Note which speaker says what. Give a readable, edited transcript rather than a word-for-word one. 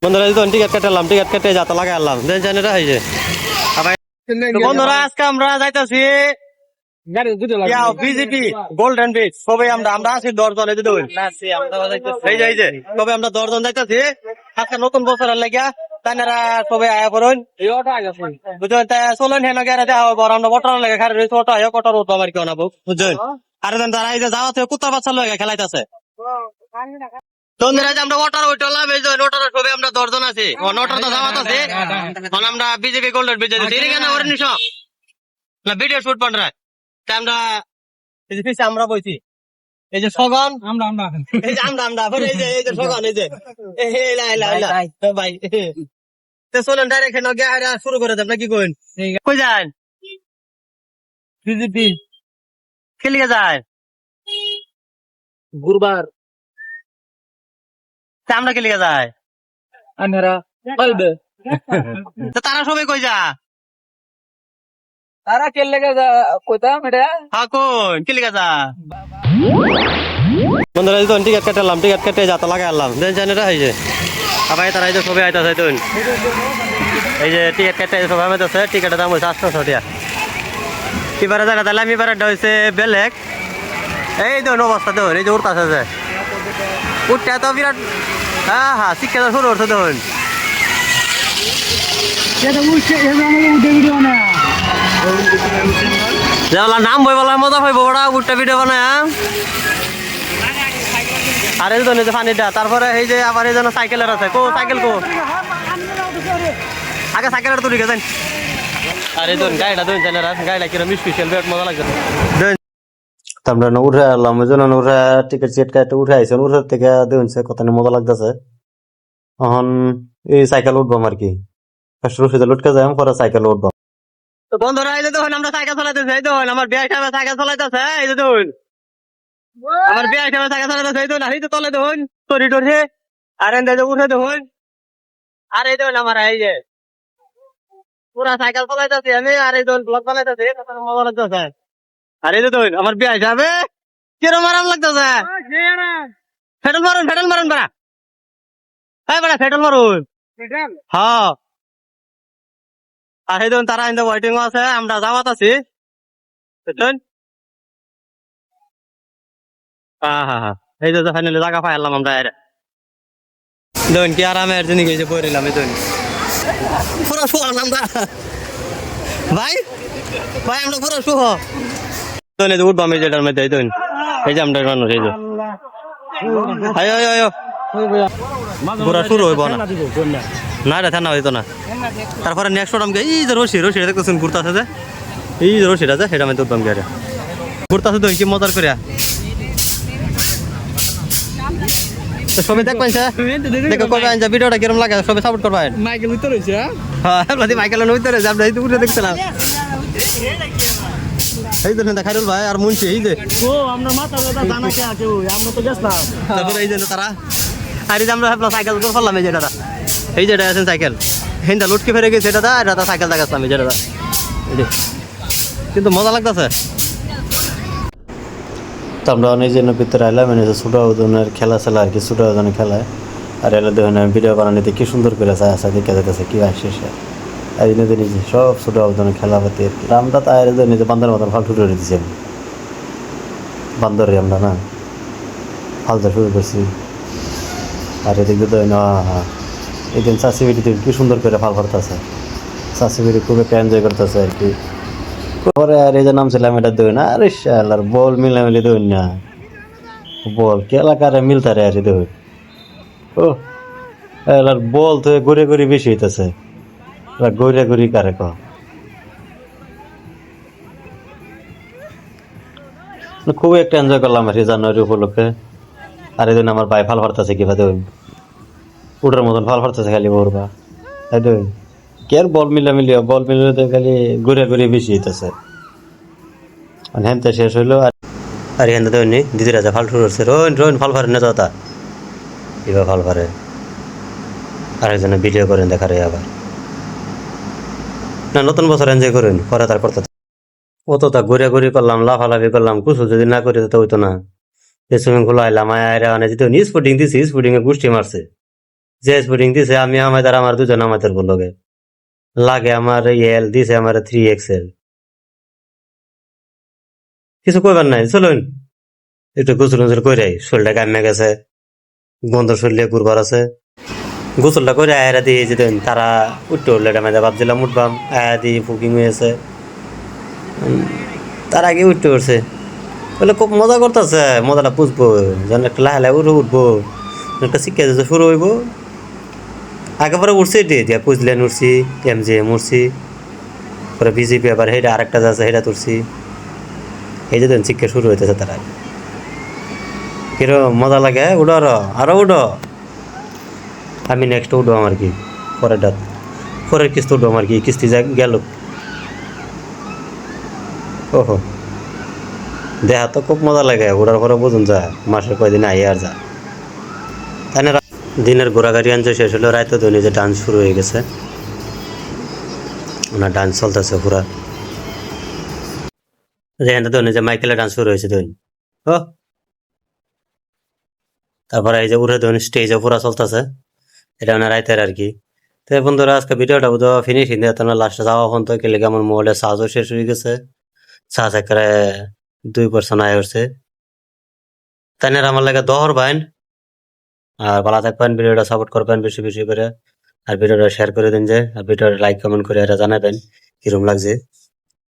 Speaker 1: বন্ধুরা এই তো টিকিট কাটলাম, টিকিট কেটে যাতে লাগাই আনলাম জানি হয়েছে। বন্ধুরা আজকে আমরা যাইতেছি বিজেপি গোল্ডেন বিচ। সবাই আমরা আছি 10 জন। এই যে তবে আমরা 10 জন যাইতেছি আজকে নতুন বছরের লাগিয়া। তাইনারা সবাই আয়া করুন বুঝলেন। চলেন হেন গেলে দেখা হবে। আমরা বটার লেগে খাই রয়েছে ওটা কটার উঠবো আমার কেউ না বুঝলেন। আর তারা এই যে যাওয়া থেকে কুত্তা বাচ্চা লেগে খেলাইতেছে। আমরা ওটার উঠলাম, এই যে ওটার সবাই আমরা 10 জন আছি। ওটার তো যাওয়া আছে আমরা বিজেপি গোল্ডেন বিচ না ভিডিও শুট পண்ற আমরা এই যে পিছে আমরা বইছি। এই যে সগন এই যে আমরা এই যে সগন এই যে ভাই চলেন ডাইরেক্ট শুরু করে দেব না কি কইন। কই যান বিজেপি খেলিয়ে যায় গুরবার আমরা খেলিয়ে যায় তারা সবাই কই যা
Speaker 2: তারা খেললে কইতাম এটা
Speaker 1: কোন খেলিয়ে যা। বন্ধুরা এই তো টিকিট কাটলাম, টিকিট কেটে যাতে লাগাই আনলাম জানি হয়েছে। আবার তারা এই যে সবাই আইতাছে তুই এই যে টিকিট কেটে সবাই আইতাছে। টিকিটের দাম হয়েছে 800 টাকা। এবারে জায়গা তাহলে আমি এবারে হয়েছে বেলেগ। এই দেখুন অবস্থা দেখুন, এই যে উঠতেছে যে উঠটা তো বিরাট। হ্যাঁ শিক্ষা শুরু করছে দেখুন। নাম বই বলার মজা পাইব ওরা উঠটা ভিডিও বানায়। আর এই জন্য পানিটা তারপরে এই যে আবার এই জন্য সাইকেলের আছে কো সাইকেল কো আগে সাইকেলের তুলি গেছেন। আর এই ধরুন গাড়িটা ধরুন গাড়িটা কিরম স্পেশাল বেট মজা লাগছে। আমরা উঠে আসলাম ওই জন্য উঠে টিকিট সিট কাটে উঠে আইসেন। উঠে থেকে দেখছে কত মজা লাগতেছে। এখন এই সাইকেল উঠবো আর কি রশিদে লুটকে যাই পরে সাইকেল উঠবো। তো বন্ধুরা এই যে দেখুন আমরা সাইকেল চালাইতেছি। এই দেখুন আমার বিয়ে সাহেব সাইকেল চালাইতেছে। এই যে দেখুন আমার বিয়ে সাহেব সাইকেল চালাইতেছে। এই দেখুন আর এই তো তলে দেখুন তরি টরি আর উঠে দেখুন। আর এই দেখুন আমার এই যে পুরা সাইকেল চালাইতেছি আমি। আর এই দেখুন ব্লগ বানাইতেছি মজা লাগতেছে। আর এই যে দেখুন আমার বিয়ে সাহেবে কিরম আরাম লাগতেছে। ফেটল মারুন বাড়া হ্যাঁ বাড়া ফেটল মারুন। হ্যাঁ আর এই দেখুন তারা ইন্দা ওয়েটিং আছে। আমরা জামাত আছি বুঝলেন। হ্যাঁ এই যে ফাইনালি জায়গা পাইলাম আমরা। দেখুন কি আরামের জিনিস গেছে পড়লাম। এই দেখুন পুরো শুয়ান আমরা ভাই ভাই আমরা পুরো শুহ উঠবাম এই যেটার মধ্যে। এই দেখুন এই যে আমরা মানুষ এই যে আয়ো পুরা শুরু হইব না না রে ঠান্ডা হইতো না। তারপরে নেক্সট ওটাম এই যে রশিটা দেখতেছেন ঘুরতেছে যে এই যে রশিটা আছে সেটা আমি উঠবাম গিয়ে ঘুরতেছে তো কি মজার করে। সবাই দেখবেন দেখো করবেন যে ভিডিওটা কিরম লাগে সবাই সাপোর্ট করবেন।
Speaker 2: মাইকেল উত্তর হয়েছে
Speaker 1: হ্যাঁ মাইকেলের উত্তরে যে আমরা এই উঠে দেখছিলাম। এই দেখেন খাইরুল ভাই আর মুন্সি এই যে
Speaker 2: আমরা মাথা ব্যথা জানা কে আছে আমরা তো গেছিলাম।
Speaker 1: তারপরে এই যে তারা আর এই যে আমরা সাইকেল করে ফেললাম। এই যেটা এই যেটা আছেন সাইকেল হেনটা লুটকে ফেরে গেছে এটা এটা সাইকেল দেখাচ্ছিলাম এই যেটা কিন্তু মজা লাগতেছে। তো আমরা অনেক জন ভিতরে আইলাম ছোট ওজনের খেলা ছিল আর কি ছোট ওজনের খেলায়। আর এলা দেখুন ভিডিও বানানিতে কি সুন্দর করে আসা দেখে যেতেছে কি আসছে আর নিজে নিজে সব ছোট ওজনের খেলাপাতি আর কি। আমরা তাই নিজে বান্দরের মতন ফাল শুরু করে দিচ্ছি আমি বান্দরে আমরা না ফালটা শুরু করছি। আর এদিকে তো এই দিন চাষি বেড়িতে কি সুন্দর করে ফাল করতেছে। চাষি বেড়ি খুব একটা এনজয় করতেছে আর কি। পরে আর এই যে নামছিলাম এটা দই না আরে শালার বল মিলামিলি দই না বল কে এলাকারে মিলতারে আর দই ও এলার বল তো ঘুরে ঘুরে বেশি হইতেছে ঘুরে ঘুরি কারে খুব একটা এনজয় করলাম আর কি জানুয়ারি উপলক্ষে। আর এই দিন আমার ভাই ফাল ফারতেছে কিবা দই উঠার মতন ফাল ফারতেছে খালি বলবা তাই দই কে আর বল মিলামিলি বল মিলামিলি খালি ঘুরে ঘুরে বেশি হইতেছে। হেনতে শেষ হইলো আর হেনতে তো দিদি রাজা ফাল শুরু করছে রোন ফল ফারে না যাতা এবার ফল ফারে আরেকজনে ভিডিও করেন দেখারে আবার না নতুন বছর এনজয় করেন পরে তার করতে অত তা ঘুরে ঘুরি করলাম লাফালাফি করলাম কিছু যদি না করে তো হইতো না। সুইমিং পুল আইলাম আয়রা অনেক স্পুটিং দিছি স্পুটিং এ গুষ্টি মারছে যে স্পোর্টিং দিছে আমি আমাদের আমার দুজন আমাদের বলগে লাগে আমার এল দিছে আমার 3XL কিছু কইবার নাই চলুন একটু গোসল গোসল করে শরীরটা কামে গেছে গন্ধ শরীরে ঘুরবার আছে গোসলটা করে আয়রা দিয়ে যেতেন তারা উঠতে উঠলে মেয়েদা ভাবছিলাম উঠবাম আয়া দিয়ে বুকিং হয়েছে তার আগে উঠতে উঠছে বলে খুব মজা করতেছে মজাটা বুঝবো যেন একটা লাহে লাহে উঠবো একটা শিক্ষা দিতে শুরু হইব একেবারে উঠছে দিয়া কুচলেন উঠছি MGM উঠছি পরে বিজেপি আবার হেটা আরেকটা যাচ্ছে হেটা তুলছি এই যে দেন শিক্ষা শুরু হইতেছে তারা কিরম মজা লাগে উঠো আরো উঠো আমি নেক্সট উঠবো আমার কি পরের কিস্তি উঠবো আমার কি কিস্তি যা গেল ওহো দেহা তো খুব মজা লাগে উড়ার পরে বুঝুন যা মাসের কয়দিন আই আর যা তাই না দিনের ঘোরাঘাড়ি আনছে শেষ হলো রাইতে ধনী যে ডান্স শুরু হয়ে গেছে ওনার ডান্স চলতেছে পুরা যেখানে ধনী যে মাইকেলের ডান্স শুরু হয়েছে ধনী ও তারপরে এই যে উড়ে ধনী স্টেজে পুরা চলতেছে এটা ওনার রাইতের আর কি তো বন্ধুরা আজকে ভিডিওটা বুঝো ফিনিশ হিন্দে তোমরা লাস্টে যাওয়া পর্যন্ত কেলে আমার মোবাইলের চার্জও শেষ হয়ে গেছে চার্জ একেবারে 2% আয় হচ্ছে তাই না আমার লাগে দহর বাইন আর ভালো থাকবেন ভিডিওটা সাপোর্ট করবেন বেশি বেশি করে আর ভিডিওটা শেয়ার করে দিন যে আর ভিডিওটা লাইক কমেন্ট করে এটা জানাবেন কিরম লাগছে